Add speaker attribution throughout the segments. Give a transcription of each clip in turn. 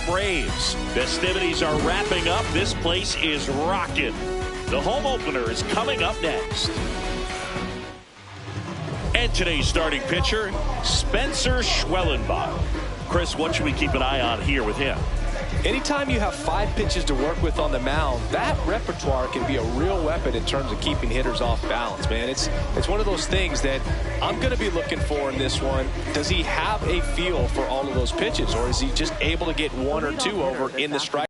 Speaker 1: Braves. Festivities are wrapping up. This place is rocking. The home opener is coming up next. And today's starting pitcher, Spencer Schwellenbach. Chris, what should we keep an eye on here with him?
Speaker 2: Anytime you have 5 pitches to work with on the mound, that repertoire can be a real weapon in terms of keeping hitters off balance, man. It's one of those things that I'm going to be looking for in this one. Does he have a feel for all of those pitches, or is he just able to get 1 or 2 over in the strike?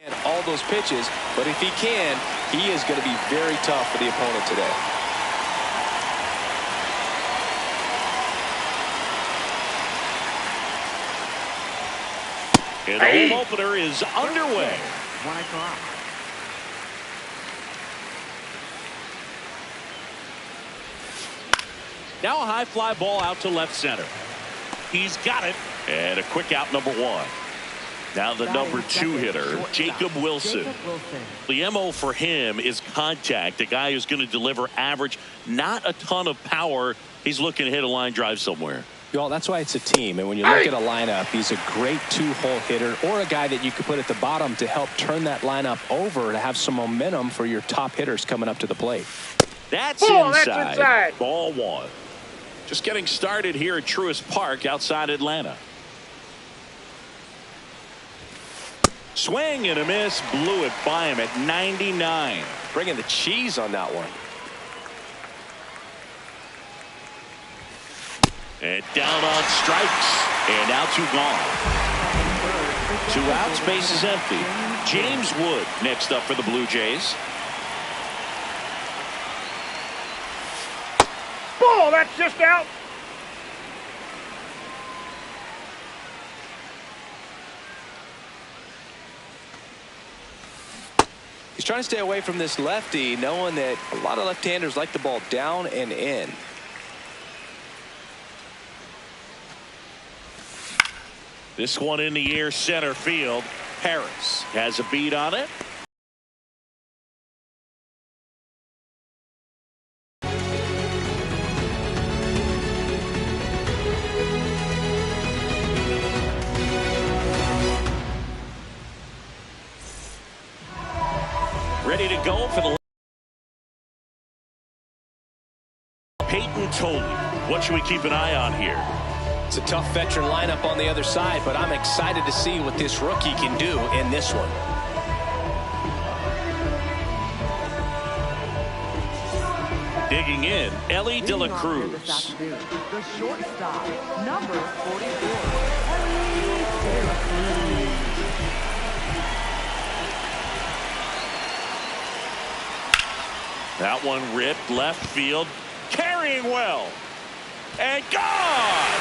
Speaker 2: And all those pitches, but if he can, he is going to be very tough for the opponent today.
Speaker 1: And the home opener is underway.
Speaker 3: 1 o'clock.
Speaker 1: Now a high fly ball out to left center. He's got it. And a quick out, number 1. Now the number 2 hitter, Jacob Wilson. The MO for him is contact. A guy who's going to deliver average, not a ton of power. He's looking to hit a line drive somewhere.
Speaker 2: Well, that's why it's a team. And when you look at a lineup, he's a great 2-hole hitter, or a guy that you could put at the bottom to help turn that lineup over to have some momentum for your top hitters coming up to the plate.
Speaker 1: That's inside. Ball 1. Just getting started here at Truist Park outside Atlanta. Swing and a miss, blew it by him at 99.
Speaker 2: Bringing the cheese on that one.
Speaker 1: And down on strikes. And now 2 gone. 2 outs, base is empty. James Wood next up for the Blue Jays.
Speaker 4: Ball, that's just out.
Speaker 2: He's trying to stay away from this lefty, knowing that a lot of left-handers like the ball down and in.
Speaker 1: This one in the air, center field. Harris has a beat on it. Ready to go for the Peyton Toley. What should we keep an eye on here?
Speaker 2: It's a tough veteran lineup on the other side, but I'm excited to see what this rookie can do in this one.
Speaker 1: Digging in, Elly De La Cruz.
Speaker 3: The shortstop, number 44, Elly De La Cruz.
Speaker 1: That one ripped left field, carrying well, and gone!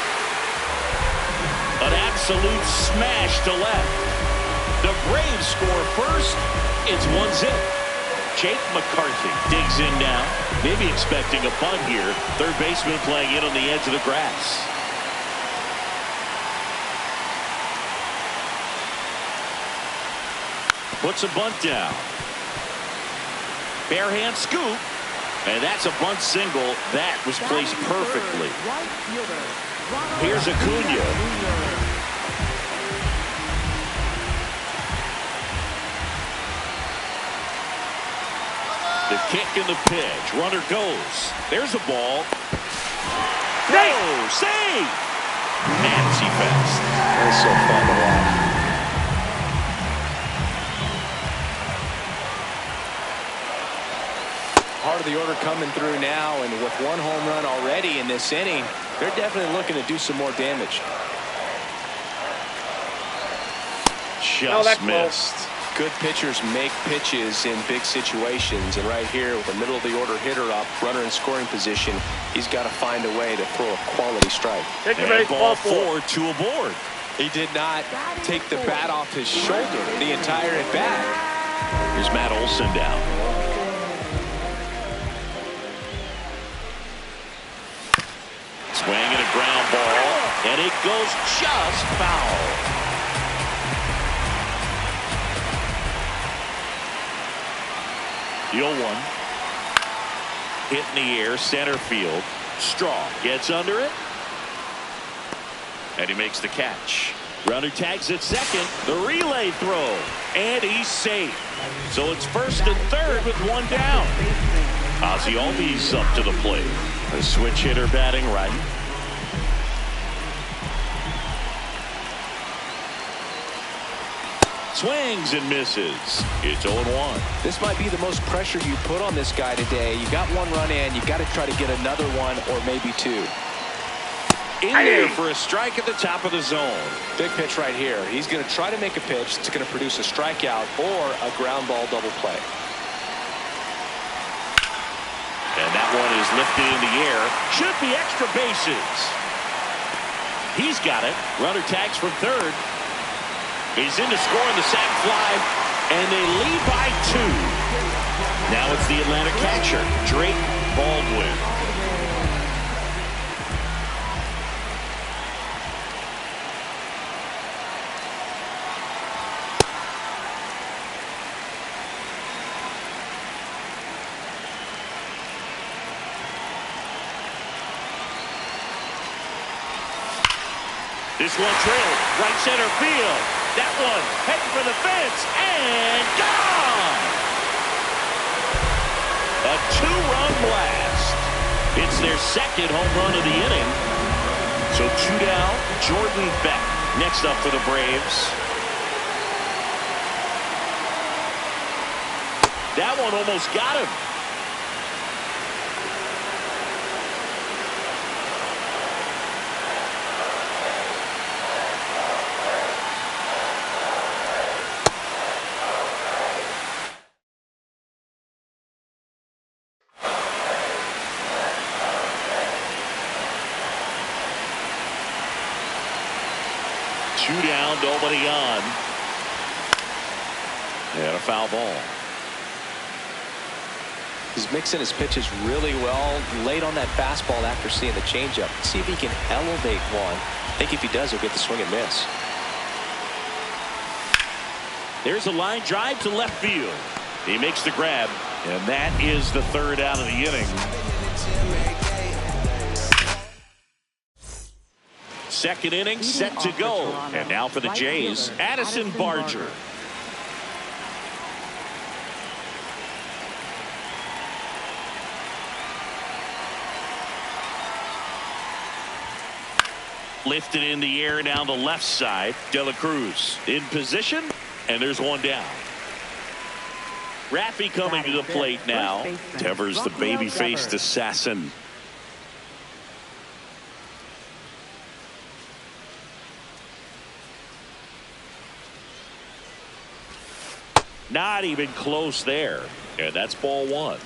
Speaker 1: An absolute smash to left. The Braves score first. It's 1-0. Jake McCarthy digs in now, maybe expecting a bunt here. Third baseman playing in on the edge of the grass. Puts a bunt down. Barehand scoop. And that's a bunt single. That was placed perfectly. Here's Acuna. The kick and the pitch. Runner goes. There's a ball. No! Save! Man, is he fast.
Speaker 2: That's so fun to watch. Part of the order coming through now, and with one home run already in this inning, they're definitely looking to do some more damage.
Speaker 1: Just missed.
Speaker 2: Good pitchers make pitches in big situations, and right here with the middle of the order hitter up, runner in scoring position, he's got to find a way to throw a quality strike.
Speaker 1: And ball 4, 2 aboard.
Speaker 2: He did not take the bat off his shoulder the entire at bat.
Speaker 1: Here's Matt Olson down. Swing and a ground ball, and it goes just foul. The 0-1. Hit in the air, center field. Straw gets under it. And he makes the catch. Runner tags at second. The relay throw. And he's safe. So it's first and third with one down. Ozzie Albies up to the plate. A switch hitter batting right. Swings and misses. It's 0-1.
Speaker 2: This might be the most pressure you put on this guy today. You got one run in. You got to try to get another one or maybe two.
Speaker 1: In there for a strike at the top of the zone.
Speaker 2: Big pitch right here. He's going to try to make a pitch that's going to produce a strikeout or a ground ball double play.
Speaker 1: And that one is lifted in the air. Should be extra bases. He's got it. Runner tags from third. He's in to score on the sac fly, and they lead by 2. Now it's the Atlanta catcher, Drake Baldwin. This one trailed right center field. That one heading for the fence and gone. A 2-run blast. It's their second home run of the inning. So 2 down. Jordan Beck next up for the Braves. That one almost got him. Two down, nobody on. And a foul ball.
Speaker 2: He's mixing his pitches really well. Late on that fastball after seeing the changeup. See if he can elevate one. I think if he does, he'll get the swing and miss.
Speaker 1: There's a line drive to left field. He makes the grab, and that is the third out of the inning. Second inning set to go. And now for the Jays, Addison Barger. Lifted in the air down the left side. De La Cruz in position, and there's one down. Raffy coming to the plate now. Devers, the baby-faced assassin. Not even close there. And that's ball 1.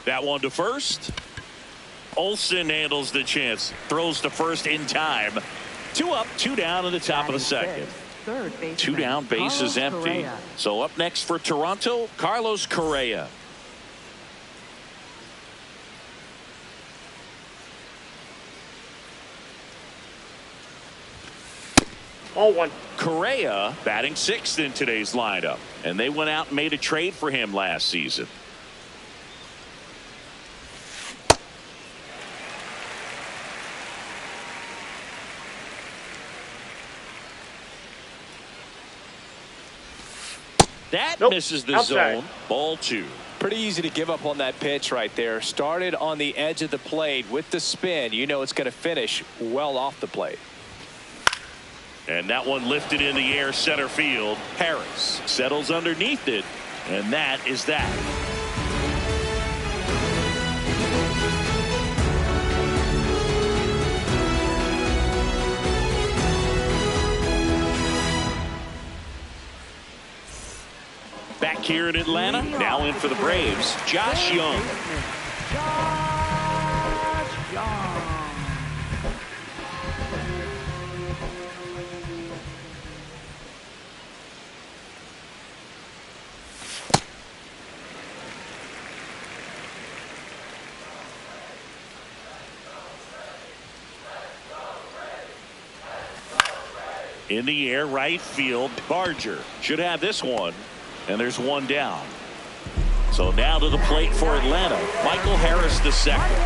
Speaker 1: That one to first. Olson handles the chance. Throws to first in time. 2 up, 2 down in the top of the second. 2 down, base is empty. So up next for Toronto, Carlos Correa.
Speaker 4: 0-1.
Speaker 1: Correa batting sixth in today's lineup, and they went out and made a trade for him last season. That misses the zone. Ball 2.
Speaker 2: Pretty easy to give up on that pitch right there. Started on the edge of the plate with the spin. You know it's going to finish well off the plate.
Speaker 1: And that one lifted in the air center field. Harris settles underneath it, and that is that. Back here in Atlanta, now in for the Braves, Josh Young.
Speaker 3: Josh Young.
Speaker 1: In the air, right field, Barger should have this one. And there's one down. So now to the plate for Atlanta, Michael Harris the second.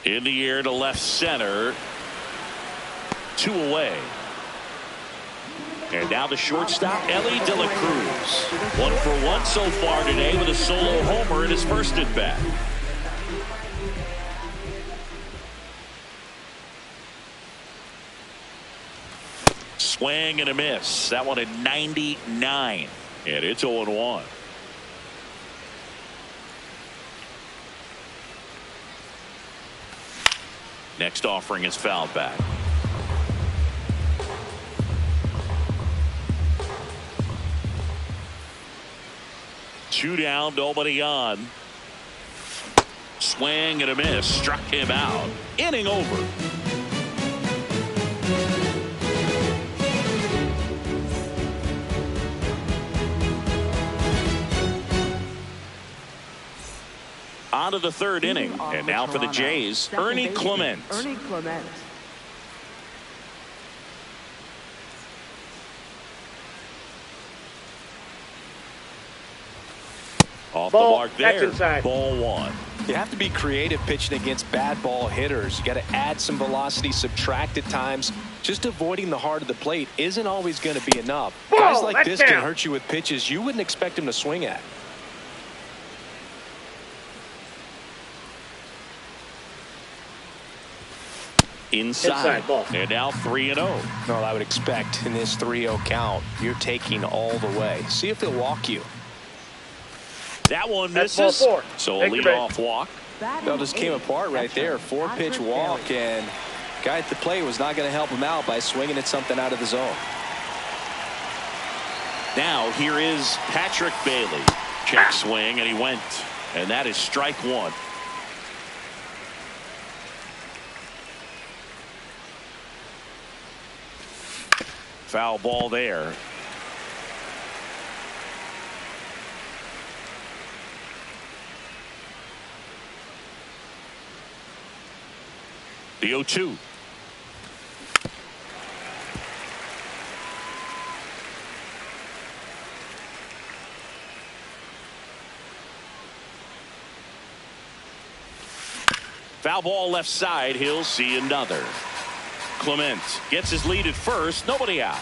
Speaker 1: In the air to left center. 2 away. And now the shortstop, Elly De La Cruz. 1 for 1 so far today with a solo homer in his first at bat. Swing and a miss. That one at 99. And it's 0-1. Next offering is fouled back. Two down, nobody on. Swing and a miss. Struck him out. Inning over. On to the third inning. And now for the Jays, Ernie Clement.
Speaker 3: Ernie Clement.
Speaker 1: Off the mark there. Ball 1.
Speaker 2: You have to be creative pitching against bad ball hitters. You got to add some velocity, subtract at times. Just avoiding the heart of the plate isn't always going to be enough. Guys like this can hurt you with pitches you wouldn't expect him to swing at.
Speaker 1: Inside. And now 3-0.
Speaker 2: Well, I would expect in this 3-0 count, you're taking all the way. See if they'll walk you.
Speaker 1: That one misses. So a leadoff walk.
Speaker 2: Well, just came apart right there. 4-pitch walk, and guy at the plate was not going to help him out by swinging at something out of the zone.
Speaker 1: Now here is Patrick Bailey. Check swing, and he went. And that is strike 1. Foul ball there. The 0-2. Foul ball left side. He'll see another. Clement gets his lead at first. Nobody out.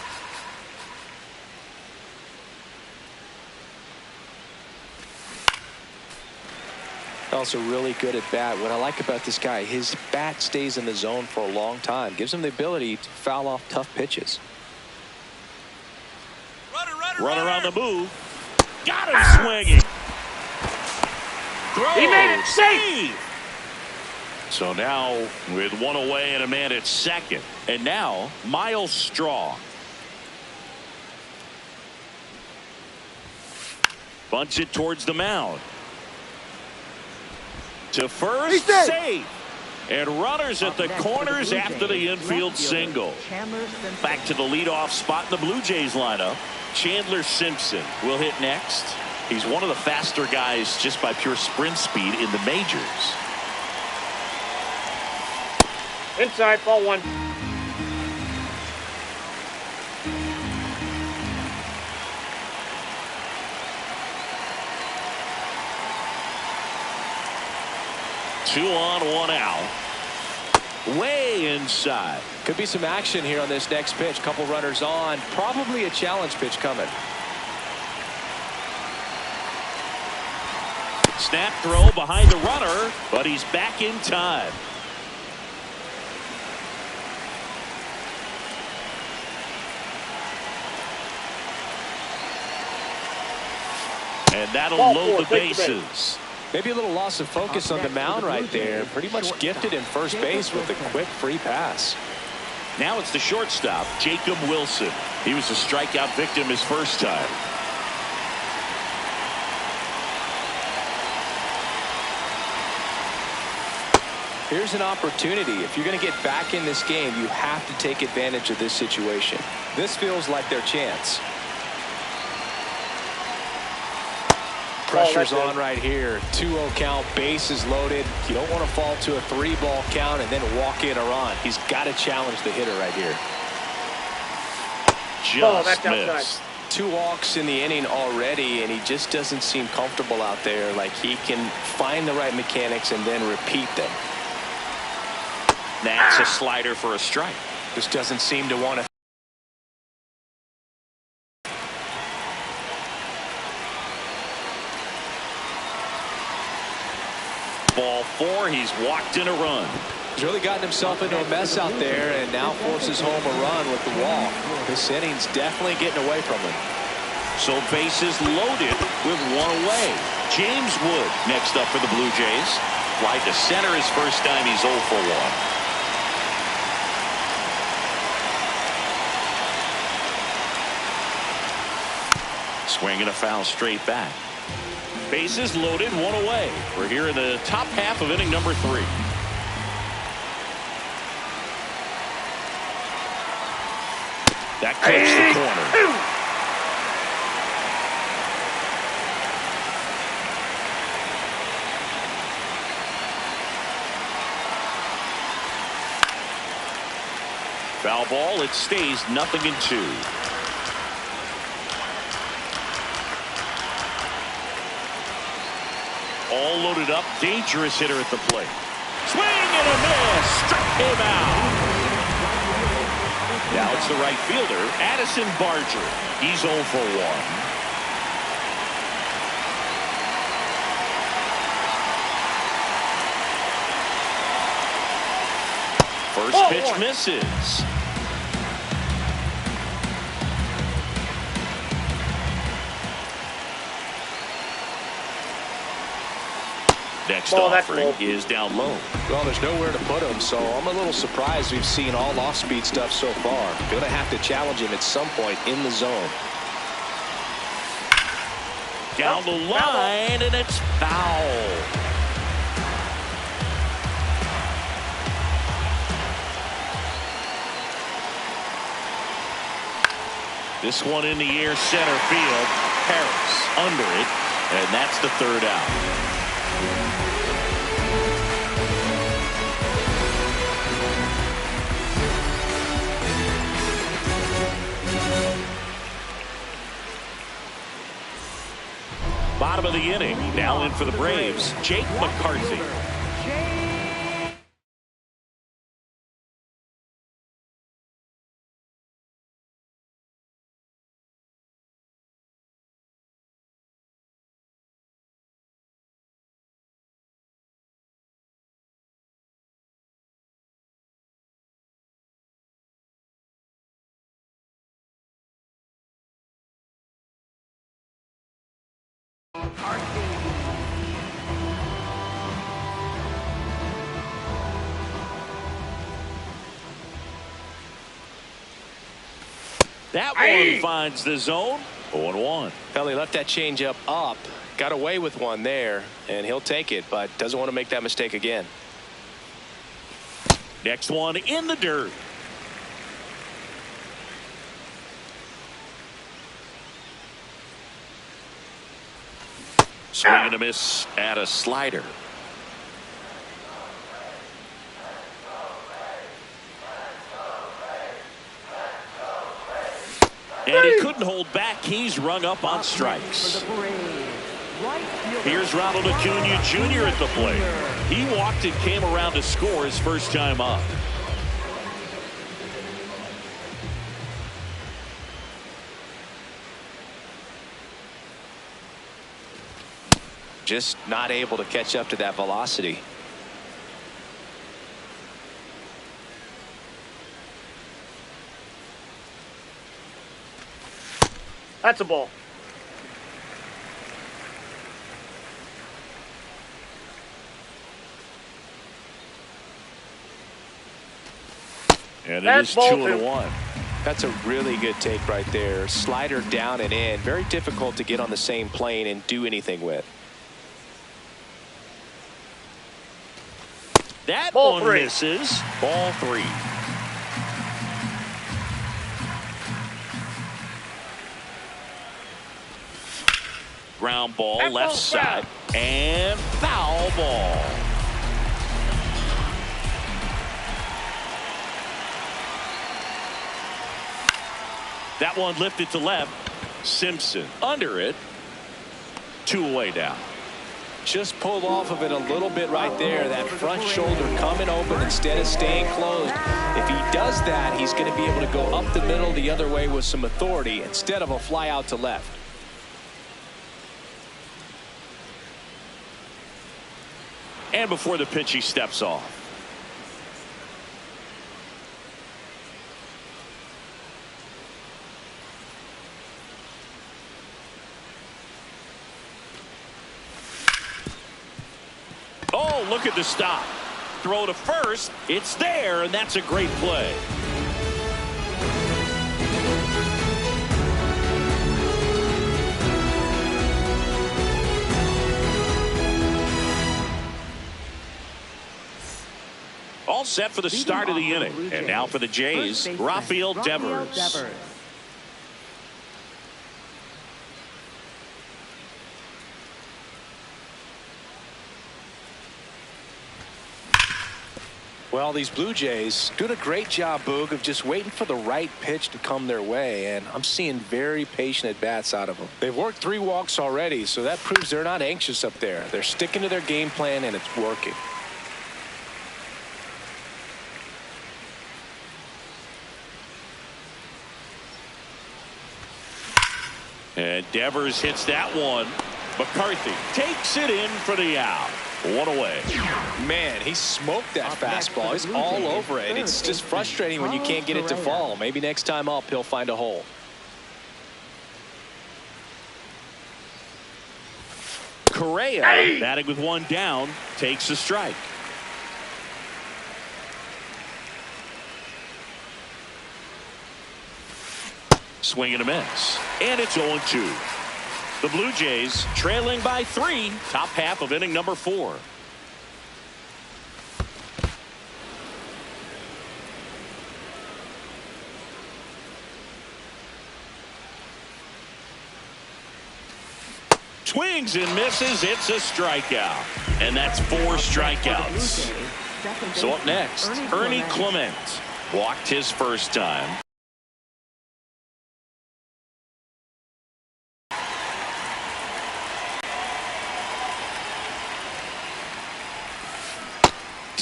Speaker 2: Also really good at bat. What I like about this guy, his bat stays in the zone for a long time. Gives him the ability to foul off tough pitches.
Speaker 1: Runner on the move. Got him swinging. Throw.
Speaker 4: He made it safe.
Speaker 1: So now with one away and a man at second. And now Miles Straw. Bunts it towards the mound. To first, safe. And runners at the corners after the infield single. Back to the leadoff spot in the Blue Jays lineup, Chandler Simpson will hit next. He's one of the faster guys just by pure sprint speed in the majors.
Speaker 4: Inside, ball one.
Speaker 1: Two on, one out. Way inside.
Speaker 2: Could be some action here on this next pitch. Couple runners on. Probably a challenge pitch coming.
Speaker 1: Snap throw behind the runner, but he's back in time. And that'll load the bases.
Speaker 2: Maybe a little loss of focus on the mound right there. Pretty much gifted in first base with a quick free pass.
Speaker 1: Now it's the shortstop, Jacob Wilson. He was a strikeout victim his first time.
Speaker 2: Here's an opportunity. If you're going to get back in this game, you have to take advantage of this situation. This feels like their chance. Pressure's on right here. 2-0 count, bases loaded. You don't want to fall to a 3-ball count and then walk in or on. He's got to challenge the hitter right here.
Speaker 1: Just missed.
Speaker 2: 2 walks in the inning already, and he just doesn't seem comfortable out there. Like he can find the right mechanics and then repeat them.
Speaker 1: That's a slider for a strike.
Speaker 2: Just doesn't seem to want to.
Speaker 1: Ball 4, he's walked in a run.
Speaker 2: He's really gotten himself into a mess out there and now forces home a run with the walk. This inning's definitely getting away from him.
Speaker 1: So bases loaded with 1 away. James Wood next up for the Blue Jays. Fly to center his first time. He's 0 for 1. Swing and a foul straight back. Bases loaded, 1 away. We're here in the top half of inning number 3. That clips the corner. Foul ball. It stays 0-2. All loaded up. Dangerous hitter at the plate. Swing and a miss. Struck him out. Now it's the right fielder, Addison Barger. He's 0 for 1. First pitch misses. Next offering is down low.
Speaker 2: Well, there's nowhere to put him, so I'm a little surprised we've seen all off-speed stuff so far. Going to have to challenge him at some point in the zone.
Speaker 1: Down the line, and it's foul. This one in the air, center field. Harris under it, and that's the 3rd out. Bottom of the inning. Now in for the Braves, Jake McCarthy. That one finds the zone. 0-1.
Speaker 2: Well, he left that changeup up. Got away with one there, and he'll take it, but doesn't want to make that mistake again.
Speaker 1: Next one in the dirt. Swing and a miss at a slider. And he couldn't hold back. He's rung up on strikes. Here's Ronald Acuna Jr. at the plate. He walked and came around to score his first time up.
Speaker 2: Just not able to catch up to that velocity.
Speaker 4: That's a ball.
Speaker 1: And
Speaker 4: That's
Speaker 1: it is
Speaker 4: ball
Speaker 1: 2-1.
Speaker 2: That's a really good take right there. Slider down and in. Very difficult to get on the same plane and do anything with.
Speaker 1: That
Speaker 4: Ball
Speaker 1: one
Speaker 4: three.
Speaker 1: misses. Ball 3. Ground ball
Speaker 4: That
Speaker 1: left
Speaker 4: ball's
Speaker 1: side. And foul ball. That one lifted to left. Simpson under it. 2 away now.
Speaker 2: Just pulled off of it a little bit right there. That front shoulder coming open instead of staying closed. If he does that, he's going to be able to go up the middle the other way with some authority instead of a fly out to left.
Speaker 1: And before the pitch, he steps off. Oh, look at the stop. Throw to first. It's there, and that's a great play. All set for the start of the inning. And now for the Jays, Rafael Devers.
Speaker 2: Well, these Blue Jays doing a great job, Boog, of just waiting for the right pitch to come their way, and I'm seeing very patient at-bats out of them. They've worked 3 walks already, so that proves they're not anxious up there. They're sticking to their game plan, and it's working.
Speaker 1: And Devers hits that one. McCarthy takes it in for the out. 1 away.
Speaker 2: Man, he smoked that fastball. He's all over it. It's just frustrating when you can't get it to fall. Maybe next time up, he'll find a hole.
Speaker 1: Correa, batting with 1 down, takes a strike. Swing and a miss. And it's 0-2. The Blue Jays trailing by 3, top half of inning number 4. Swings and misses. It's a strikeout. And that's 4 strikeouts. So up next, Ernie Clement walked his first time.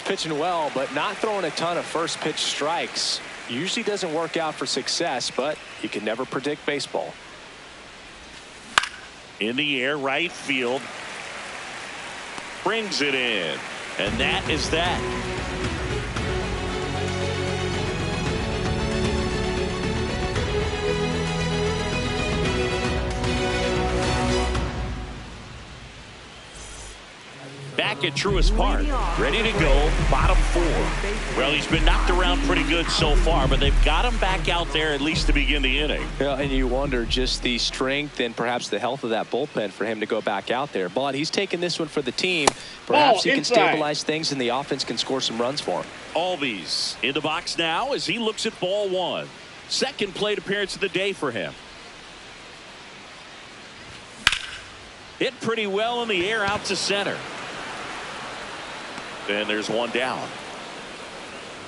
Speaker 2: Pitching well, but not throwing a ton of first pitch strikes. Usually doesn't work out for success, but you can never predict baseball.
Speaker 1: In the air, right field. Brings it in. And that is that. Back at Truist Park, ready to go, bottom 4. Well, he's been knocked around pretty good so far, but they've got him back out there at least to begin the inning.
Speaker 2: Yeah, and you wonder just the strength and perhaps the health of that bullpen for him to go back out there. But he's taking this one for the team. Perhaps he can stabilize things and the offense can score some runs for him.
Speaker 1: Albies in the box now as he looks at ball 1. Second plate appearance of the day for him. Hit pretty well in the air out to center. And there's one down.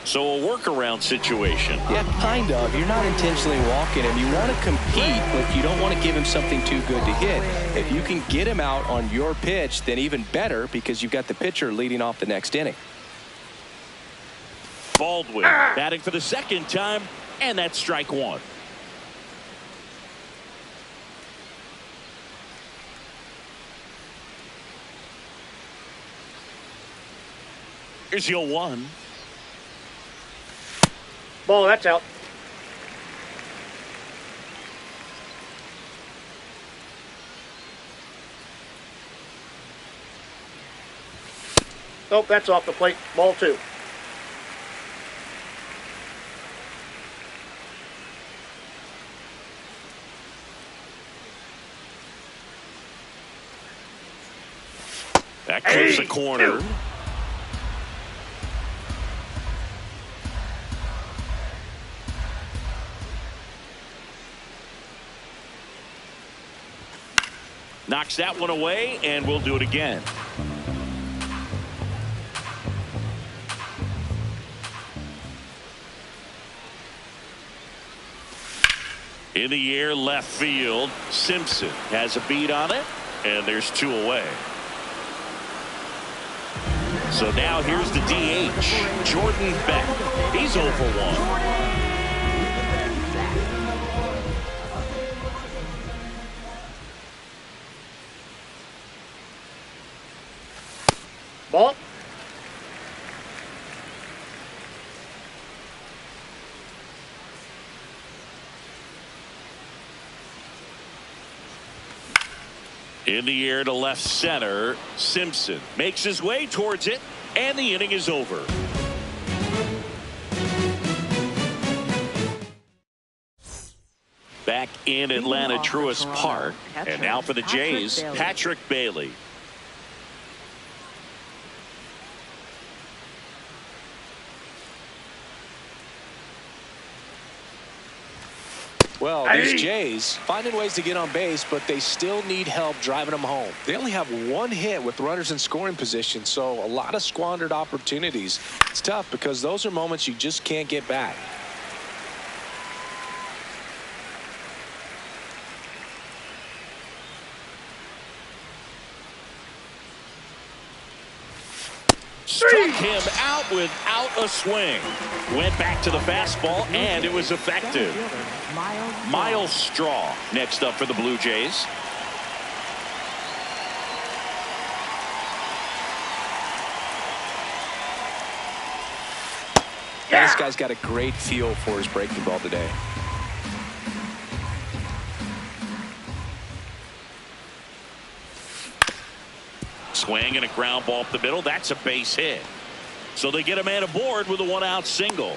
Speaker 1: So a workaround situation.
Speaker 2: Yeah, kind of. You're not intentionally walking him. You want to compete, but you don't want to give him something too good to hit. If you can get him out on your pitch, then even better, because you've got the pitcher leading off the next inning.
Speaker 1: Baldwin batting for the second time, and that's strike one. Here's your one.
Speaker 4: Ball, that's out. Nope, that's off the plate. Ball two.
Speaker 1: That clips the corner. Knocks that one away, and we'll do it again. In the air, left field. Simpson has a beat on it, and there's two away. So now here's the DH, Jordan Beck. He's 0 for 1.
Speaker 4: Ball.
Speaker 1: In the air to left center. Simpson makes his way towards it, and the inning is over. Back in Atlanta Truist Park, and now for the Jays, Patrick Bailey.
Speaker 2: Well, these Jays finding ways to get on base, but they still need help driving them home. They only have one hit with runners in scoring position, so a lot of squandered opportunities. It's tough because those are moments you just can't get back.
Speaker 1: Struck him out without a swing. Went back to the fastball, and it was effective. Miles Straw next up for the Blue Jays.
Speaker 2: Yeah. This guy's got a great feel for his breaking ball today.
Speaker 1: Swing and a ground ball up the middle. That's a base hit. So they get a man aboard with a one-out single.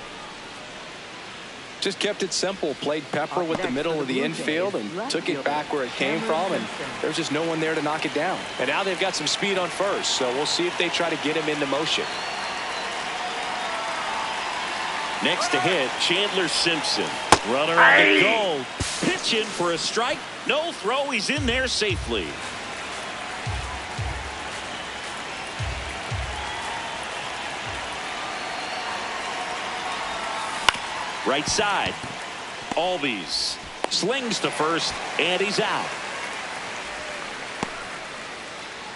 Speaker 2: Just kept it simple. Played pepper with the middle of the infield and took it back where it came from, and there's just no one there to knock it down. And now they've got some speed on first, so we'll see if they try to get him into motion.
Speaker 1: Next to hit, Chandler Simpson. Runner on the goal. Pitching for a strike. No throw. He's in there safely. Right side. Albies slings to first, and he's out.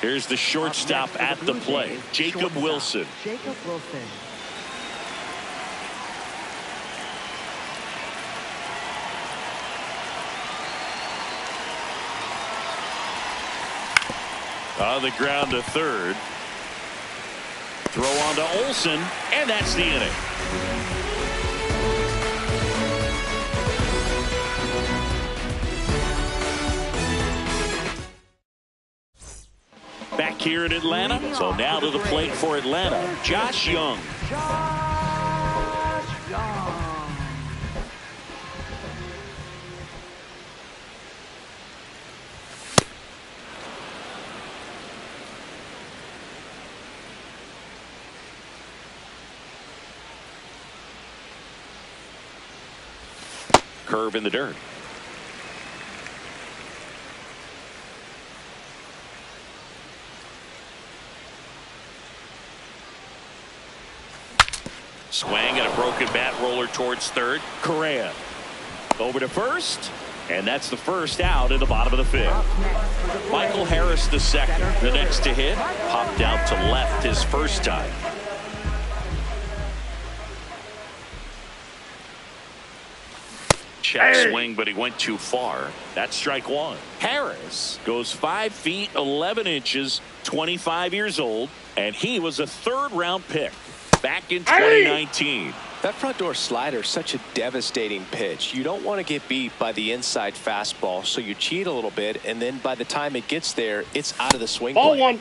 Speaker 1: Here's the shortstop at the plate, Jacob Wilson.
Speaker 3: Jacob Wilson.
Speaker 1: On the ground to third. Throw on to Olsen, and that's the inning. Back here in Atlanta. So now to the plate for Atlanta, Josh Young.
Speaker 3: Josh Young.
Speaker 1: Curve in the dirt. Swing and a broken bat roller towards third. Correa over to first, and that's the first out in the bottom of the fifth. Michael Harris the second, the next to hit, popped out to left his first time. Check swing, but he went too far. That's strike one. Harris goes 5 feet 11 inches, 25 years old, and he was a third-round pick back in 2019.
Speaker 2: That front door slider is such a devastating pitch. You don't want to get beat by the inside fastball, so you cheat a little bit, and then by the time it gets there, it's out of the swing
Speaker 4: Ball
Speaker 2: plane.
Speaker 4: one.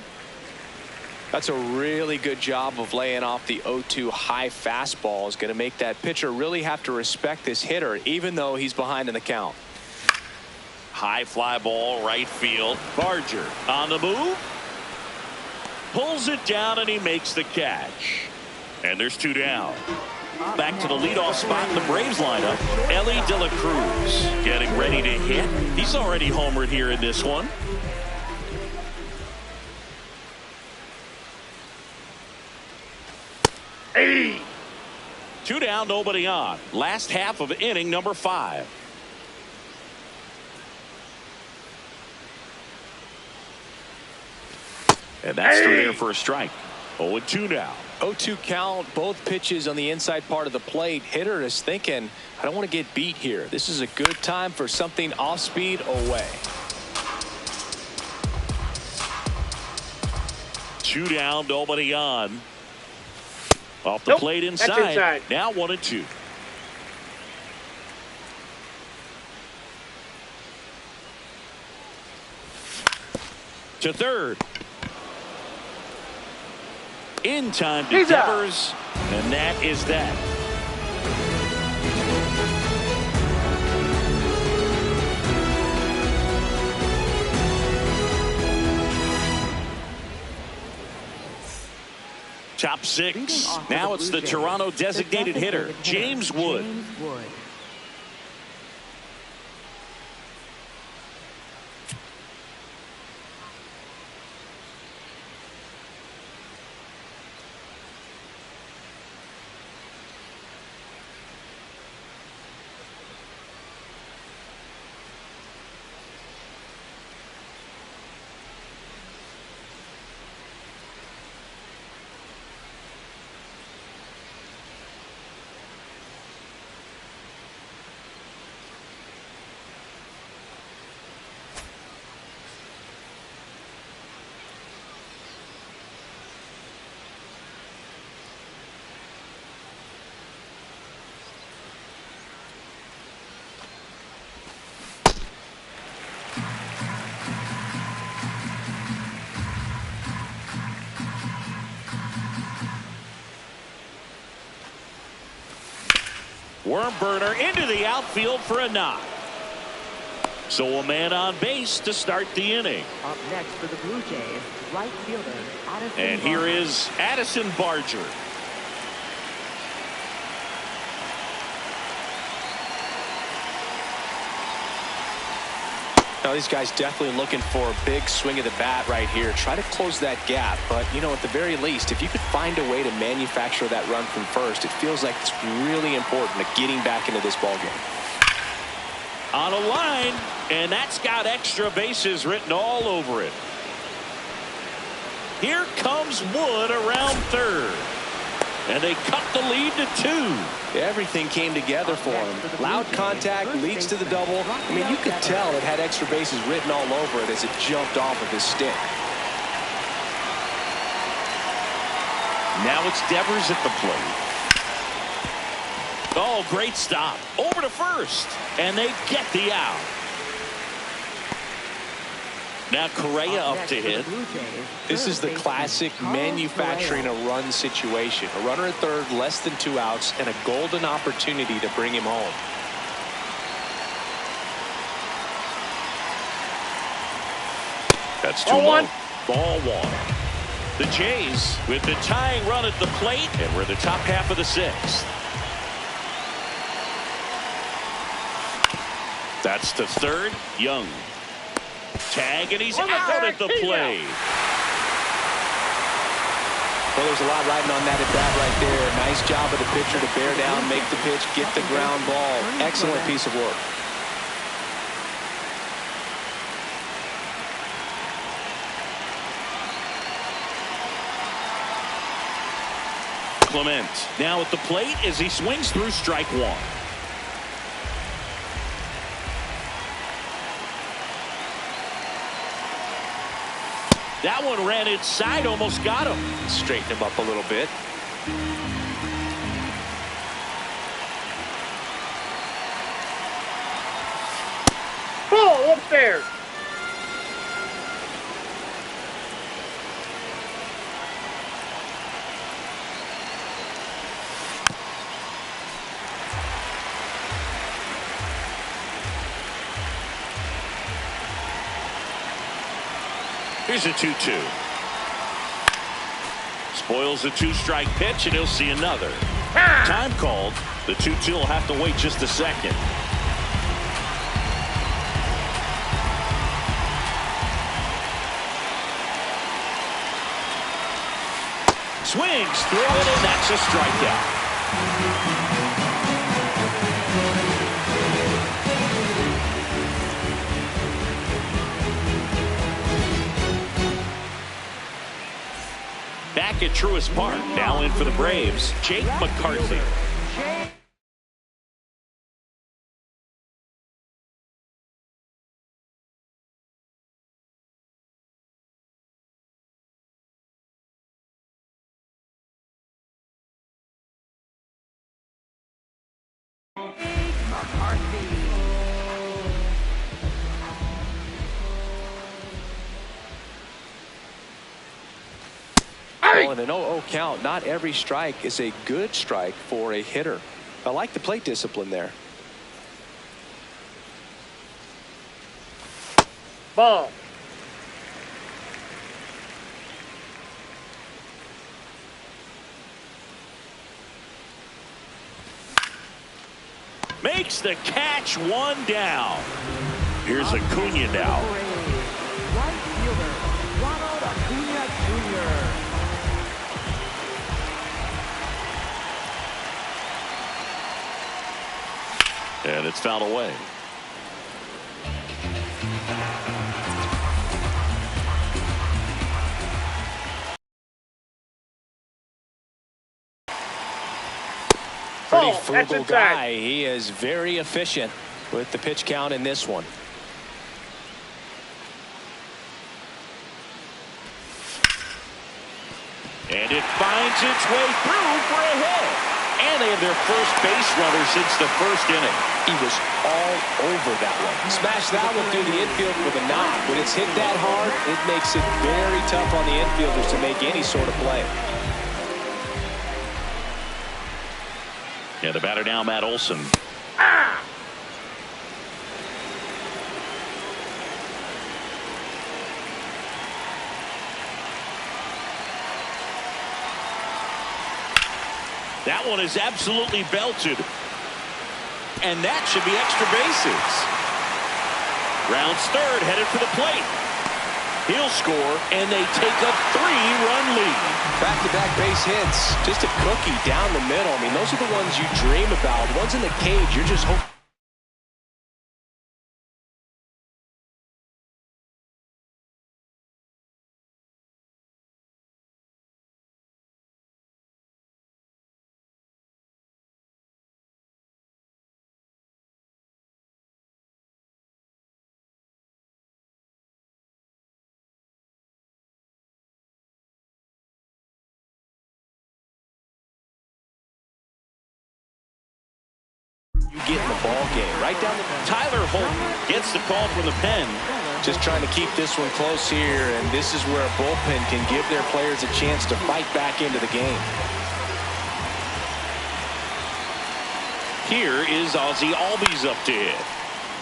Speaker 2: That's a really good job of laying off the 0-2 high fastball. Is going to make that pitcher really have to respect this hitter, even though he's behind in the count.
Speaker 1: High fly ball, right field. Barger on the move. Pulls it down, and he makes the catch. And there's 2 down. Back to the leadoff spot in the Braves lineup. Elly De La Cruz getting ready to hit. He's already homered here in this one.
Speaker 4: Hey.
Speaker 1: 2 down, nobody on. Last half of inning number 5. And that's through there for a strike. 0-2 now.
Speaker 2: 0-2 count, both pitches on the inside part of the plate. Hitter is thinking, I don't want to get beat here. This is a good time for something off speed away.
Speaker 1: 2 down, nobody on. Off the plate inside.
Speaker 4: That's inside.
Speaker 1: Now 1-2. To third. In time to Devers, and that is that. Top 6. Now it's the Toronto designated hitter, James Wood. Worm burner into the outfield for a knock. So a man on base to start the inning.
Speaker 3: Up next for the Blue Jays, right fielder Addison
Speaker 1: And here is Addison Barger.
Speaker 2: Now these guys definitely looking for a big swing of the bat right here. Try to close that gap, but you know, at the very least, if you could find a way to manufacture that run from first, it feels like it's really important to getting back into this ball game.
Speaker 1: On a line, and that's got extra bases written all over it. Here comes Wood around third, and they cut the lead to 2.
Speaker 2: Everything came together for him. Loud contact leads to the double. I mean, you could tell it had extra bases written all over it as it jumped off of his stick.
Speaker 1: Now it's Devers at the plate. Oh, great stop. Over to first, and they get the out. Now Correa up to hit.
Speaker 2: This is the classic manufacturing a run situation. A runner at third, less than 2 outs, and a golden opportunity to bring him home.
Speaker 1: That's 2-1. Ball 1. The Jays with the tying run at the plate, and we're in the top half of the 6th. That's to third. Young. Tag, and he's out at the plate.
Speaker 2: Well, there's a lot riding on that at bat right there. Nice job of the pitcher to bear down, make the pitch, get the ground ball. Excellent piece of work.
Speaker 1: Clement now at the plate as he swings through strike one. That one ran inside, almost got him.
Speaker 2: Straighten him up a little bit.
Speaker 4: Ball upstairs.
Speaker 1: Here's a 2-2. Spoils the 2-strike pitch, and he'll see another. Time called. The 2-2 will have to wait just a second. Swings through it, and that's a strikeout. Back at Truist Park, now in for the Braves, Jake McCarthy.
Speaker 2: Well, in an 0-0 count, not every strike is a good strike for a hitter. I like the plate discipline there.
Speaker 4: Ball.
Speaker 1: Makes the catch, one down. Here's Acuna now.
Speaker 3: Right fielder, Ronald Acuna Jr.
Speaker 1: And it's fouled away.
Speaker 2: Pretty
Speaker 4: Oh, that's
Speaker 2: frugal
Speaker 4: inside.
Speaker 2: guy. He is very efficient with the pitch count in this one.
Speaker 1: And it finds its way through for a hit. And they have their first base runner since the first inning.
Speaker 2: He was all over that one. Smashed that one through the infield with a knock. When it's hit that hard, it makes it very tough on the infielders to make any sort of play.
Speaker 1: Yeah, the batter now, Matt Olson. That one is absolutely belted. And that should be extra bases. Rounds third, headed for the plate. He'll score, and they take a 3-run lead.
Speaker 2: Back-to-back base hits. Just a cookie down the middle. I mean, those are the ones you dream about. Ones in the cage, you're just hoping. You get in the ball game right down the
Speaker 1: Tyler Holton gets the call from the pen.
Speaker 2: just trying to keep this one close here, and this is where a bullpen can give their players a chance to fight back into the game.
Speaker 1: Here is Ozzie Albies up to hit.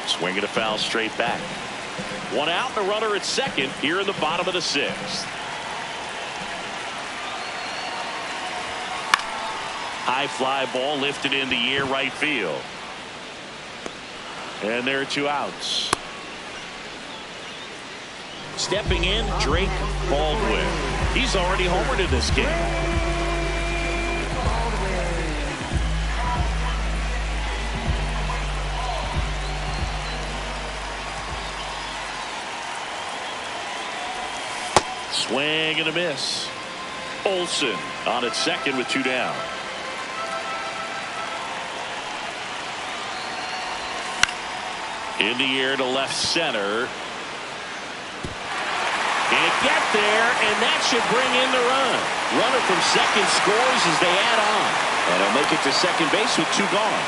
Speaker 1: Swinging a foul straight back. One out, and a runner at second here in the bottom of the sixth. High fly ball lifted in the air right field. And there are two outs. Stepping in, Drake Baldwin. He's already homered in this game. Swing and a miss. Olsen on at second with 2 down. In the air to left center. Can't get there, and that should bring in the run. Runner from second scores as they add on. And he'll make it to second base with 2 gone.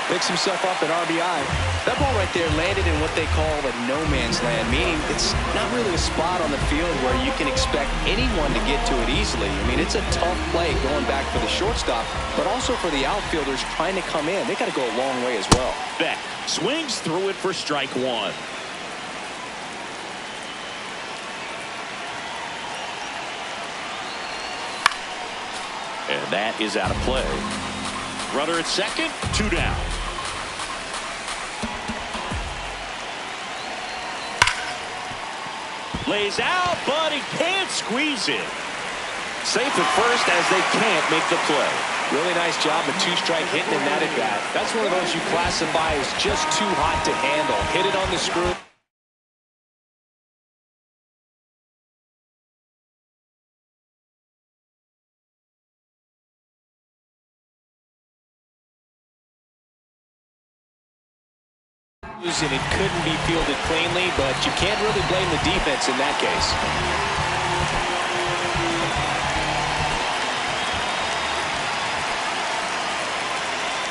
Speaker 2: Picks himself up at RBI. That ball right there landed in what they call a no man's land, meaning it's not really a spot on the field where you can expect anyone to get to it easily. I mean, it's a tough play going back for the shortstop, but also for the outfielders trying to come in. They got to go a long way as well.
Speaker 1: Beck swings through it for strike 1. And that is out of play. Runner at second, 2 down. Lays out, but he can't squeeze it. Safe at first as they can't make the play.
Speaker 2: Really nice job of 2-strike hitting in that at bat. That's one of those you classify as just too hot to handle. Hit it on the screw. And it couldn't be fielded cleanly, but you can't really blame the defense in that case.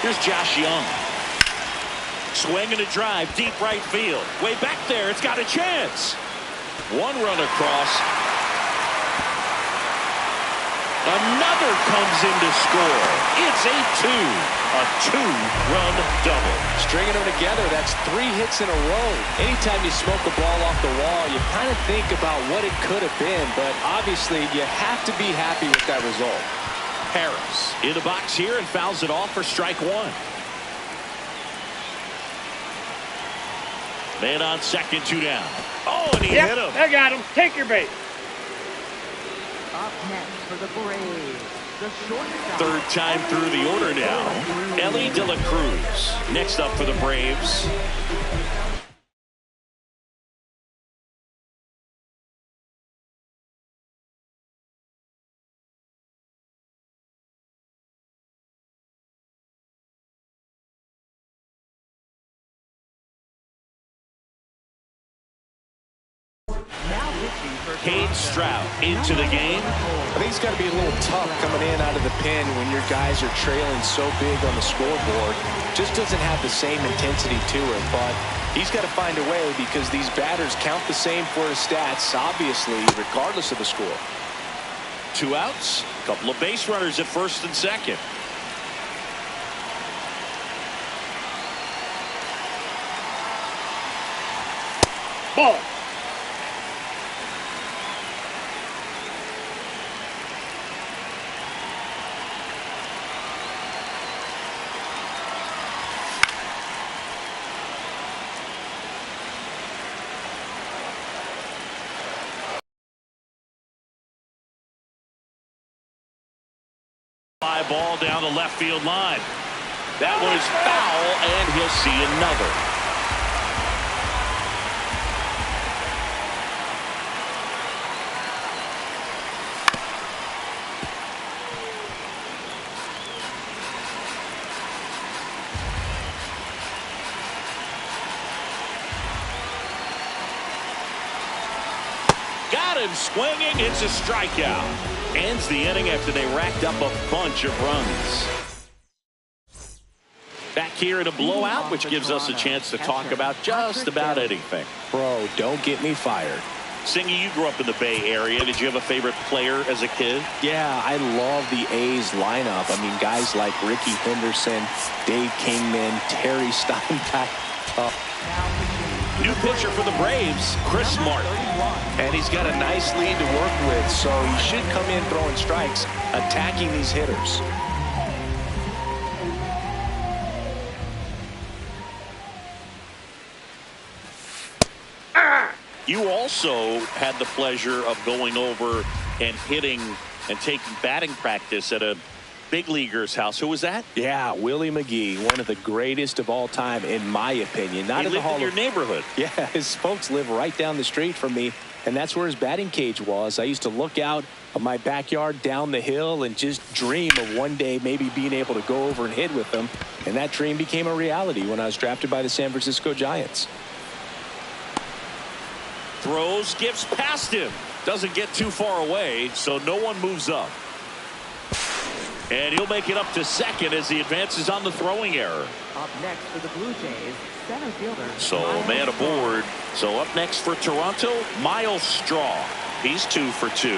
Speaker 1: Here's Josh Young. Swinging a drive, deep right field. Way back there, it's got a chance. 1 run across. Another comes in to score. It's a 2. A 2-run double.
Speaker 2: Stringing them together, that's 3 hits in a row. Anytime you smoke a ball off the wall, you kind of think about what it could have been, but obviously you have to be happy with that result.
Speaker 1: Harris in the box here and fouls it off for strike 1. Man on second, 2 down. Oh, and he hit him.
Speaker 4: I got him. Take your bait.
Speaker 3: Up next for the Braves, the shortstop.
Speaker 1: 3rd time through the order now. Elly De La Cruz next up for the Braves. Cade Stroud into the game.
Speaker 2: I think it's got to be a little tough coming in out of the pen when your guys are trailing so big on the scoreboard. Just doesn't have the same intensity to it, but he's got to find a way because these batters count the same for his stats, obviously, regardless of the score.
Speaker 1: 2 outs, couple of base runners at first and second.
Speaker 4: Ball.
Speaker 1: Fly ball down the left field line. That one is foul, and he'll see another. Got him swinging. It's a strikeout. Ends the inning after they racked up a bunch of runs. Back here in a blowout, which gives us a chance to talk about just about anything.
Speaker 2: Bro, don't get me fired.
Speaker 1: Singy, you grew up in the Bay Area. Did you have a favorite player as a kid?
Speaker 2: Yeah, I love the A's lineup. I mean, guys like Ricky Henderson, Dave Kingman, Terry Steinbach.
Speaker 1: New pitcher for the Braves, Chris Martin.
Speaker 2: And he's got a nice lead to work with, so he should come in throwing strikes, attacking these hitters.
Speaker 1: You also had the pleasure of going over and hitting and taking batting practice at a big leaguer's house. Who was that?
Speaker 2: Yeah, Willie McGee, one of the greatest of all time, in my opinion. Not
Speaker 1: he
Speaker 2: in the
Speaker 1: lived in your neighborhood.
Speaker 2: Yeah, his folks live right down the street from me, and that's where his batting cage was. I used to look out of my backyard down the hill and just dream of one day maybe being able to go over and hit with him, and that dream became a reality when I was drafted by the San Francisco Giants.
Speaker 1: Throws, gives past him. Doesn't get too far away, so no one moves up. And he'll make it up to second as he advances on the throwing error.
Speaker 3: Up next for the Blue Jays, center fielder.
Speaker 1: So man aboard. So up next for Toronto, Myles Straw. He's 2 for 2.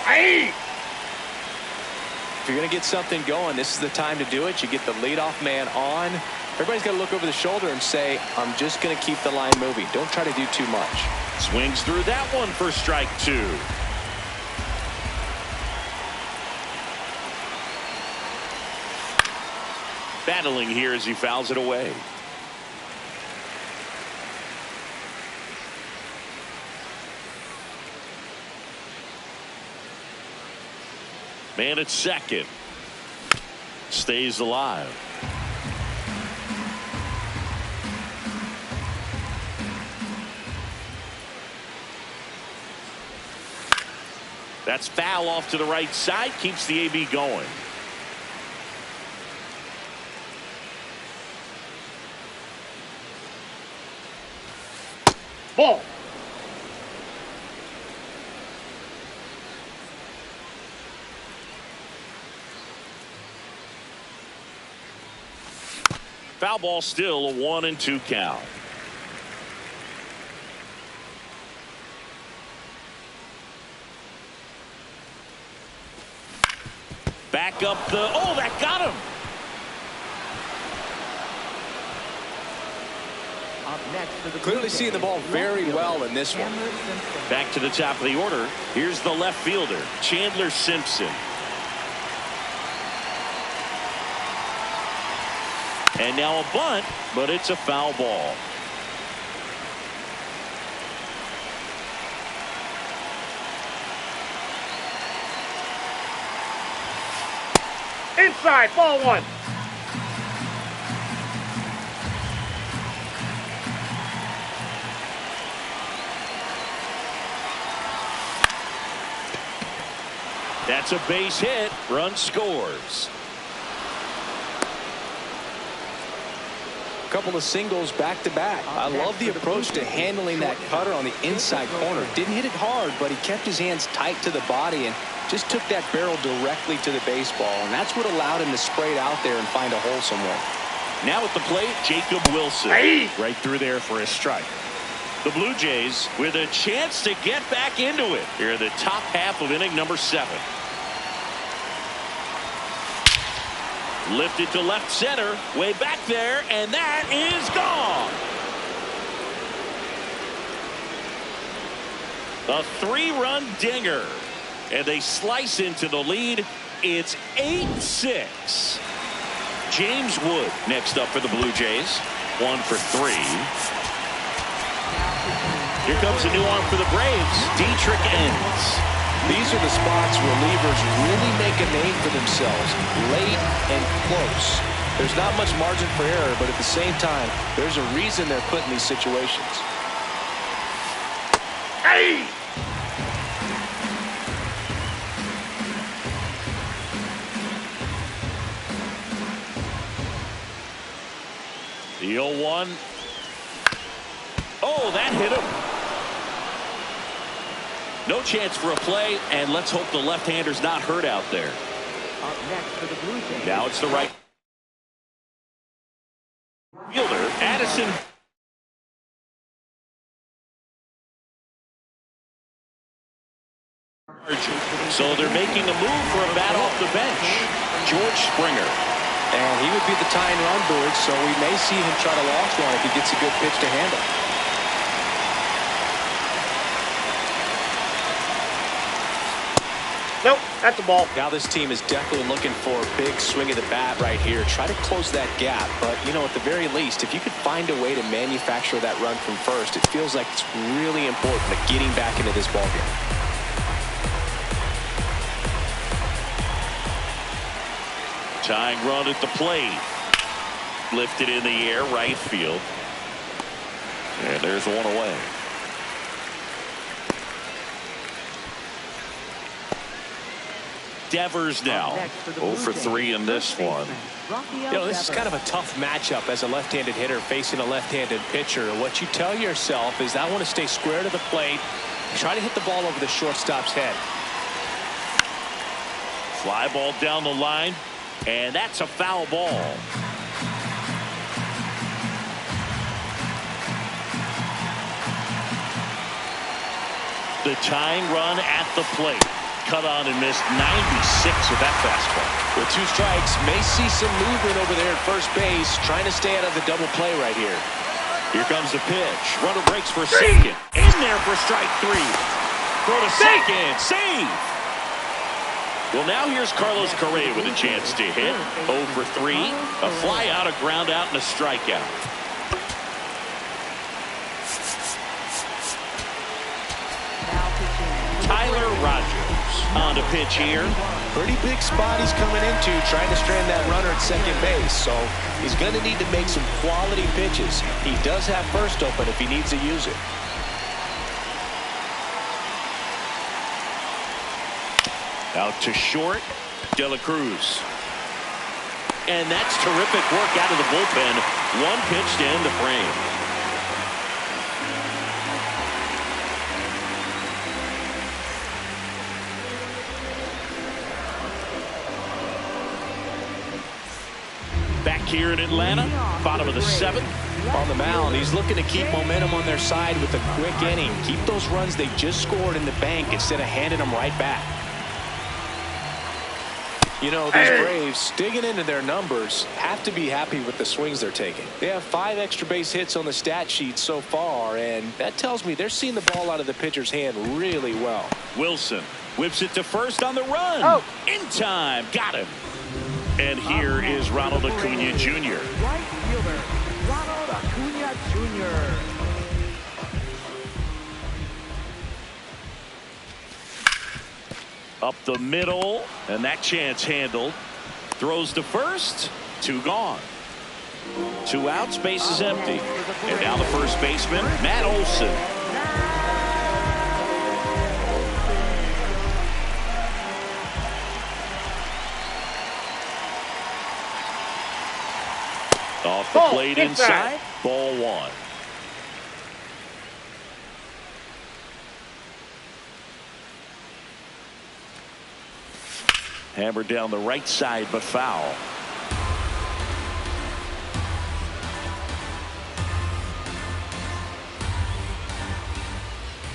Speaker 4: Hey!
Speaker 2: If you're going to get something going, this is the time to do it. You get the leadoff man on. Everybody's got to look over the shoulder and say, I'm just going to keep the line moving. Don't try to do too much.
Speaker 1: Swings through that one for strike 2. Battling here as he fouls it away. Man at second. Stays alive. That's foul off to the right side. Keeps the AB going.
Speaker 4: Ball.
Speaker 1: Foul ball, still a 1-2 count. Back up the, oh, that got him.
Speaker 3: Up next for the
Speaker 2: Clearly seeing the ball very well in this one.
Speaker 1: Back to the top of the order. Here's the left fielder, Chandler Simpson. And now a bunt, but it's a foul ball.
Speaker 4: Inside, ball 1.
Speaker 1: That's a base hit. Run scores.
Speaker 2: A couple of singles back to back. I love the approach to handling that cutter on the inside corner. Didn't hit it hard, but he kept his hands tight to the body and just took that barrel directly to the baseball, and that's what allowed him to spray it out there and find a hole somewhere.
Speaker 1: Now at the plate, Jacob Wilson.
Speaker 4: Hey!
Speaker 1: Right through there for a strike. The Blue Jays with a chance to get back into it here in the top half of inning number 7. Lifted to left center, way back there, and that is gone. A 3-run dinger, and they slice into the lead. It's 8-6. James Wood next up for the Blue Jays. 1 for 3. Here comes a new arm for the Braves, Dietrich Enns.
Speaker 2: These are the spots relievers really make a name for themselves, late and close. There's not much margin for error, but at the same time, there's a reason they're put in these situations.
Speaker 4: Hey!
Speaker 1: The 0-1. Oh, that hit him. No chance for a play, and let's hope the left-hander's not hurt out there.
Speaker 3: Up next for the Blue Jays.
Speaker 1: Now it's the right fielder, Addison. So they're making a move for a bat off the bench. George Springer.
Speaker 2: And he would be the tying run bird, so we may see him try to launch one if he gets a good pitch to handle.
Speaker 4: Nope. That's a ball.
Speaker 2: Now this team is definitely looking for a big swing of the bat right here. Try to close that gap. But, you know, at the very least, if you could find a way to manufacture that run from first, it feels like it's really important to getting back into this ballgame.
Speaker 1: Tying run at the plate. Lifted in the air, right field. And there's one away. Devers now 0 for 3 in this one.
Speaker 2: You know, this is kind of a tough matchup as a left-handed hitter facing a left-handed pitcher. What you tell yourself is, I want to stay square to the plate, try to hit the ball over the shortstop's head.
Speaker 1: Fly ball down the line, and that's a foul ball. The tying run at the plate. Cut on and missed 96 with that fastball.
Speaker 2: With 2 strikes, may see some movement over there at first base, trying to stay out of the double play right here.
Speaker 1: Here comes the pitch. Runner breaks for second. In there for strike 3. Throw to second. Save. Well, now here's Carlos Correa with a chance to hit. 0 for 3. A fly out, a ground out, and a strikeout. Tyler Rogers on to pitch here.
Speaker 2: Pretty big spot he's coming into, trying to strand that runner at second base. So he's going to need to make some quality pitches. He does have first open if he needs to use it.
Speaker 1: Out to short, De La Cruz. And that's terrific work out of the bullpen. One pitch to end the frame. Back here in Atlanta, bottom of the 7th.
Speaker 2: On the mound, he's looking to keep momentum on their side with a quick inning. Keep those runs they just scored in the bank instead of handing them right back. You know, these Braves, digging into their numbers, have to be happy with the swings they're taking. They have 5 extra base hits on the stat sheet so far, and that tells me they're seeing the ball out of the pitcher's hand really well.
Speaker 1: Wilson whips it to first on the run.
Speaker 4: Oh.
Speaker 1: In time. Got him. And here is Ronald Acuna Jr.
Speaker 3: Right fielder, Ronald Acuna Jr.
Speaker 1: Up the middle, and that chance handled. Throws to first. 2 gone. 2 outs, base is empty. And now the first baseman, Matt Olson. Off the plate inside. Ball 1. Hammered down the right side, but foul.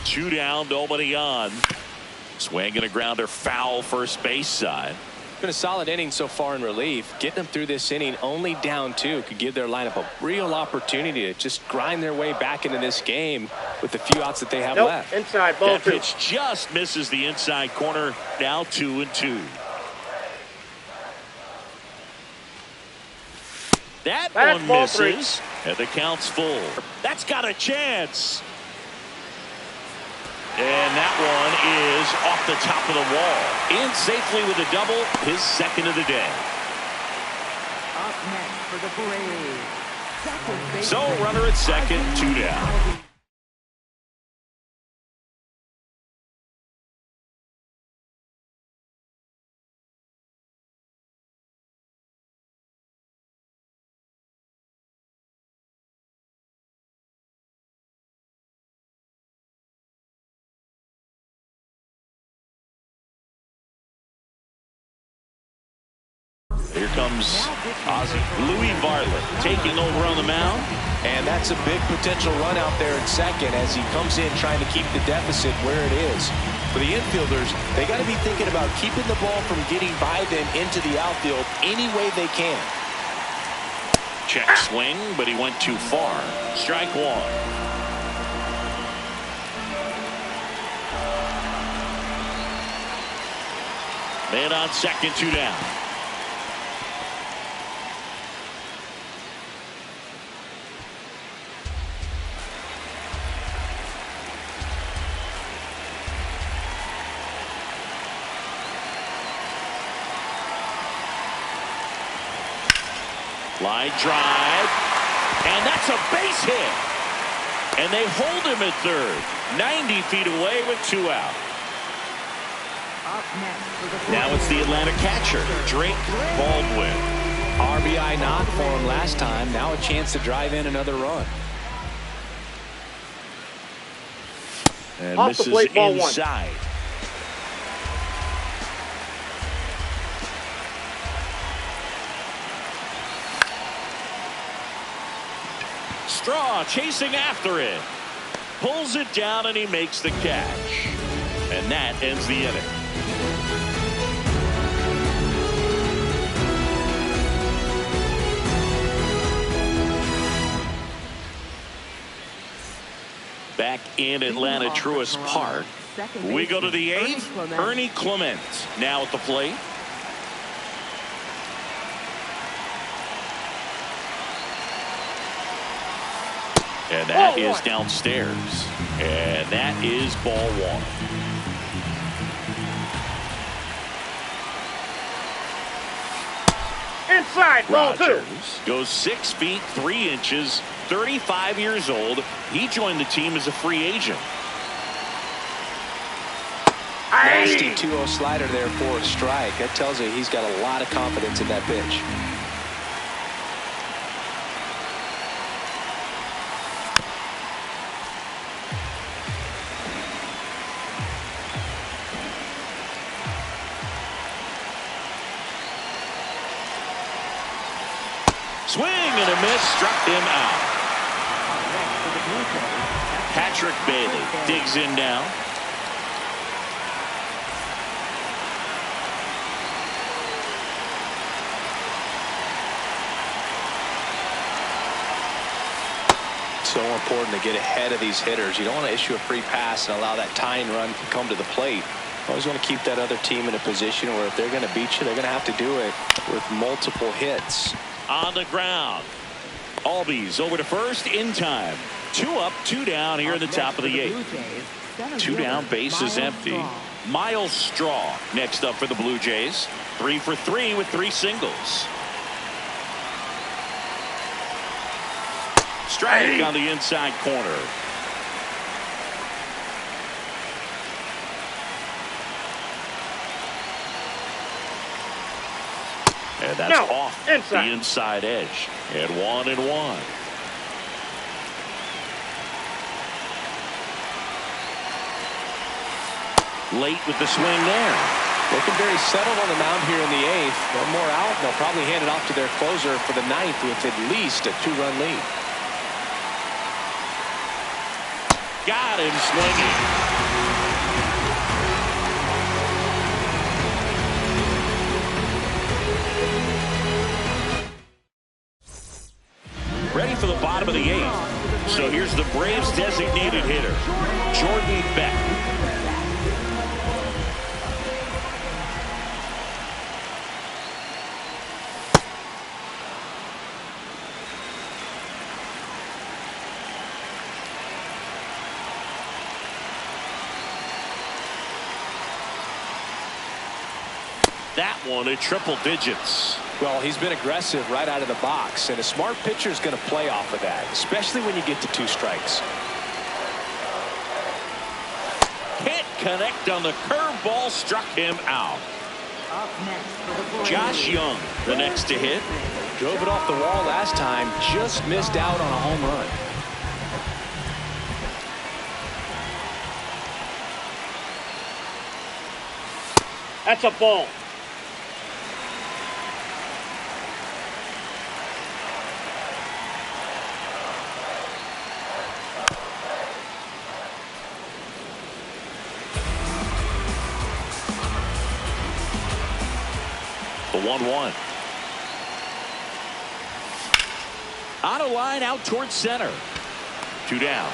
Speaker 1: Two down, nobody on. Swing and a grounder, foul first base side.
Speaker 2: Been a solid inning so far in relief. Getting them through this inning only down 2 could give their lineup a real opportunity to just grind their way back into this game with the few outs that they have left.
Speaker 4: Inside, ball
Speaker 1: That
Speaker 4: 2.
Speaker 1: pitch just misses the inside corner. Now 2-2. That one misses, and the count's full. That's got a chance. And that one is off the top of the wall. In safely with a double, his second of the day.
Speaker 3: Up next for the Braves. Second base.
Speaker 1: So runner at second, 2 down. Here comes Ozzie. Louis Varland taking over on the mound.
Speaker 2: And that's a big potential run out there in second as he comes in trying to keep the deficit where it is. For the infielders, they got to be thinking about keeping the ball from getting by them into the outfield any way they can.
Speaker 1: Check swing, but he went too far. Strike 1. Man on second, 2 down. Line drive, and that's a base hit. And they hold him at third, 90 feet away with 2 out. Now it's the Atlanta catcher, Drake Baldwin.
Speaker 2: RBI knock for him last time. Now a chance to drive in another run.
Speaker 1: And
Speaker 4: Off the plate, ball
Speaker 1: inside.
Speaker 4: 1.
Speaker 1: Straw chasing after it. Pulls it down and he makes the catch. And that ends the inning. Back in Atlanta Truist Park, we go to the 8th. Ernie Clement now at the plate. And that is downstairs. And that is ball 1.
Speaker 4: Inside, ball 2.
Speaker 1: Rogers goes 6 feet 3 inches, 35 years old. He joined the team as a free agent.
Speaker 2: Nasty 2-0 slider there for a strike. That tells you he's got a lot of confidence in that pitch.
Speaker 1: Swing and a miss, struck him out. Patrick Bailey digs in now.
Speaker 2: So important to get ahead of these hitters. You don't want to issue a free pass and allow that tying run to come to the plate. Always want to keep that other team in a position where if they're going to beat you, they're going to have to do it with multiple hits.
Speaker 1: On the ground. Albies over to first in time. 2 up, 2 down here in the top of the 8th. 2 down, base is empty. Miles Straw next up for the Blue Jays. 3 for 3 with 3 singles. Strike on the inside corner. And that's off the inside edge. And 1-1. Late with the swing there.
Speaker 2: Looking very settled on the mound here in the 8th. One more out, and they'll probably hand it off to their closer for the 9th with at least a 2-run lead.
Speaker 1: Got him swinging. Ready for the bottom of the 8th. So here's the Braves designated hitter, Jordan Beck. That one at triple digits.
Speaker 2: Well, he's been aggressive right out of the box, and a smart pitcher is going to play off of that, especially when you get to 2 strikes.
Speaker 1: Can't connect on the curveball, struck him out. Josh Young, the next to hit.
Speaker 2: Drove it off the wall last time, just missed out on a home run.
Speaker 4: That's a ball.
Speaker 1: The 1-1. On a line out towards center. 2 down.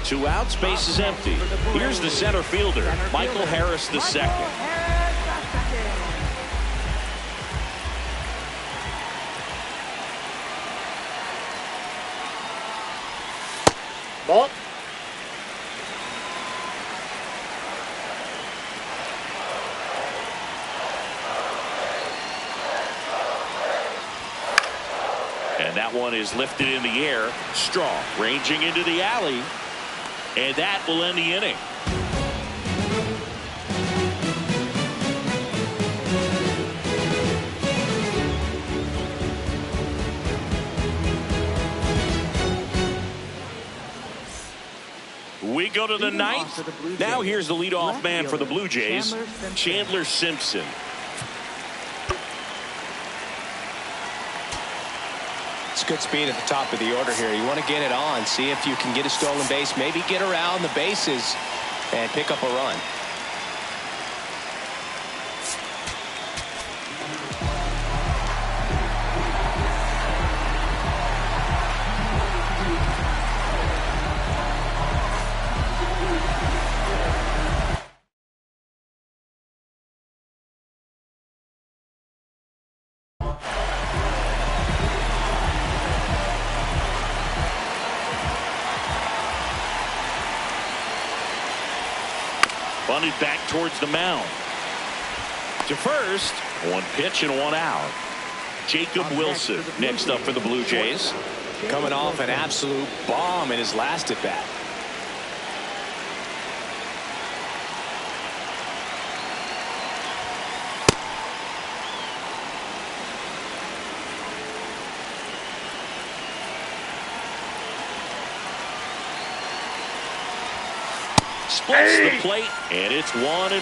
Speaker 1: 2 outs, base is empty. Here's the center fielder, Michael Harris II.
Speaker 4: Ball.
Speaker 1: And that one is lifted in the air. Strong, ranging into the alley. And that will end the inning. We go to the ninth. Now here's the leadoff man for the Blue Jays, Chandler Simpson.
Speaker 2: It's good speed at the top of the order here. You want to get it on, see if you can get a stolen base, maybe get around the bases and pick up a run.
Speaker 1: Bunted back towards the mound. To first, 1 pitch and 1 out. Jacob Wilson next up for the Blue Jays.
Speaker 2: Coming off an absolute bomb in his last at bat.
Speaker 1: Splits the plate, and it's 1-1.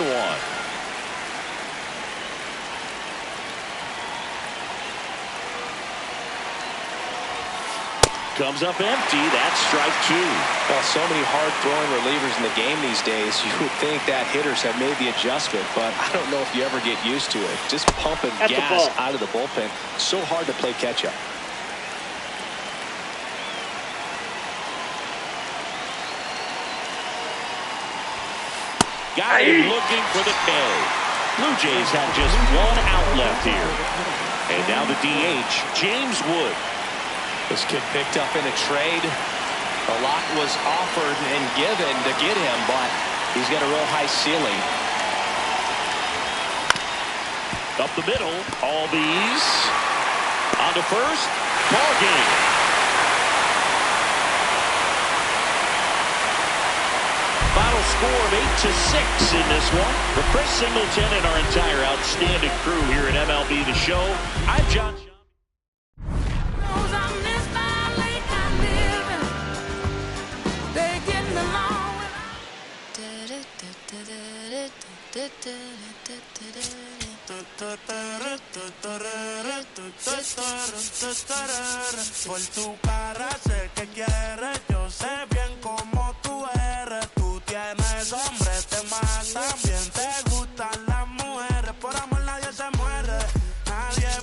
Speaker 1: Comes up empty. That's strike 2.
Speaker 2: Well, so many hard-throwing relievers in the game these days. You would think that hitters have made the adjustment, but I don't know if you ever get used to it. Just pumping gas out of the bullpen. So hard to play catch-up.
Speaker 1: Got him looking for the K. Blue Jays have just 1 out left here. And now the DH, James Wood.
Speaker 2: This kid picked up in a trade. A lot was offered and given to get him, but he's got a real high ceiling.
Speaker 1: Up the middle, Albies. On to first, ball game. Final score of 8-6 in this one. For Chris Singleton and our entire outstanding crew here at MLB The Show, I'm John.
Speaker 5: Por tu cara sé que quieres, yo sé bien cómo tú eres. Tú tienes hombre, te matan, bien te gustan las mujeres. Por amor nadie se muere,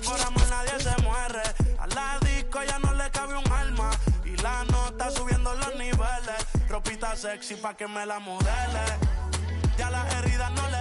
Speaker 5: por amor nadie se muere. A la disco ya no le cabe un alma y la nota subiendo los niveles. Ropita sexy pa' que me la modele. Ya las heridas no le